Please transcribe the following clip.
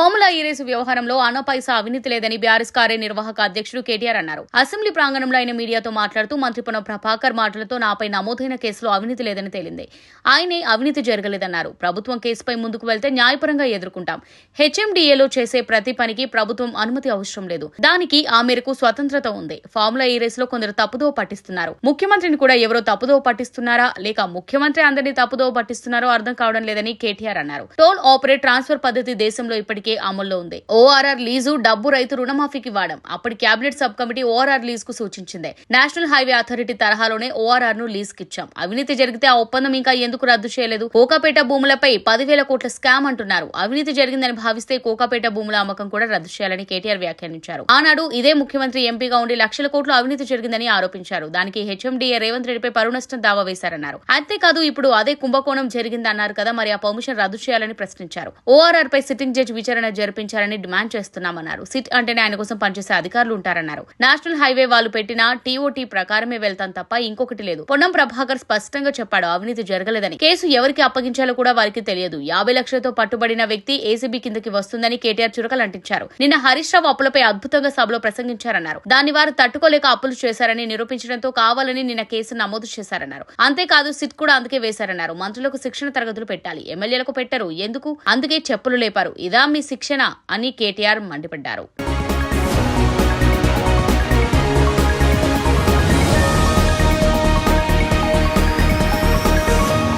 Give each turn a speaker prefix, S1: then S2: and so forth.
S1: Formula ఈ race వ్యవహారంలో పైసా అవినీతి లేదని బీఆర్ఎస్ కార్యనిర్వాహక అధ్యక్షుడు కేటీఆర్ అన్నారు. అసెంబ్లీ ప్రాంగణంలో ఆయన మీడియాతో మాట్లాడుతూ మంత్రి పొన్నం ప్రభాకర్ మాటలతో నాపై నమోదైన కేసులో అవినీతి లేదని తేలింది. ఆయనే అవినీతి జరగలేదన్నారు. ప్రభుత్వం కేసుపై ముందుకు వెళ్తే న్యాయపరంగా ఎదుర్కొంటాం. హెచ్ఎండిఏలో చేసే ప్రతి పనికి ప్రభుత్వం అనుమతి అవసరం లేదు. దానికి ఆ మేరకు స్వతంత్రత ఉంది. ఫార్ములా ఈ రేసులో కొందరు తప్పుదోవ పట్టిస్తున్నారు. ముఖ్యమంత్రిని కూడా ఎవరో తప్పుదోవ పట్టిస్తున్నారా లేక ముఖ్యమంత్రి అందరినీ తప్పుదోవ పట్టిస్తున్నారో అర్థం కావడం లేదని కేటీఆర్ అన్నారు. టోల్ ఆపరేట్ ట్రాన్స్ఫర్ పద్ధతి దేశంలో ఇప్పటికే అమల్లో ఉంది. ఓఆర్ఆర్ లీజు డబ్బు రైతు రుణమాఫీకి వాడం. అప్పటి cabinet sub committee ORR lease కు సూచించింది. నేషనల్ హైవే అథారిటీ తరహాలోనే ఓఆర్ఆర్ ను లీజ్ కిచ్చాం. అవినీతి జరిగితే ఆ ఒప్పందం ఇంకా ఎందుకు రద్దు చేయలేదు? కోకాపేట భూములపై 10,000 కోట్ల స్కామ్ అంటున్నారు. అవినీతి జరిగిందని భావిస్తే కోకాపేట భూముల అమ్మకం కూడా రద్దు చేయాలని కేటీఆర్ వ్యాఖ్యానించారు. ఆనాడు ఇదే ముఖ్యమంత్రి ఎంపీగా ఉండి లక్షల కోట్లు అవినీతి జరిగిందని ఆరోపించారు. దానికి హెచ్ఎండిఏ రేవంత్ రెడ్డిపై పరువు నష్టం దావా వేశారన్నారు. అంతేకాదు ఇప్పుడు అదే కుంభకోణం జరిగిందన్నారు కదా, మరి ఆ పర్మిషన్ రద్దు చేయాలని ప్రశ్నించారు. ఓఆర్ఆర్ పై సిట్టింగ్ జడ్జి విచారణ జరిపించాలని డిమాండ్ చేస్తున్నామన్నారు. సిట్ అంటేనే ఆయన కోసం పనిచేసే అధికారులు ఉంటారన్నారు. నేషనల్ హైవే వాళ్ళు పెట్టిన టీఓటీ ప్రకారమే వెళ్తాం తప్ప ఇంకొకటి లేదు. పొన్నం ప్రభాకర్ స్పష్టంగా చెప్పాడు, అవినీతి జరగలేదని. కేసు ఎవరికి అప్పగించాలో కూడా వారికి తెలియదు. 50 లక్షలతో పట్టుబడిన వ్యక్తి ఏసీబీ కిందకి వస్తుందని కేటీఆర్ చురకలు అంటించారు. నిన్న హరీష్ రావు అప్పులపై అద్భుతంగా సభలో ప్రసంగించారన్నారు. దాన్ని వారు తట్టుకోలేక అప్పులు చేశారని నిరూపించడంతో కావాలని నిన్న కేసు నమోదు చేశారన్నారు. అంతేకాదు సిట్ కూడా అందుకే వేశారన్నారు. మంత్రులకు శిక్షణ తరగతులు పెట్టాలి, ఎమ్మెల్యేలకు పెట్టరు ఎందుకు? అందుకే చెప్పులు లేపారు. ఇదా మీ శిక్షణ అని కేటీఆర్ మండిపడ్డారు.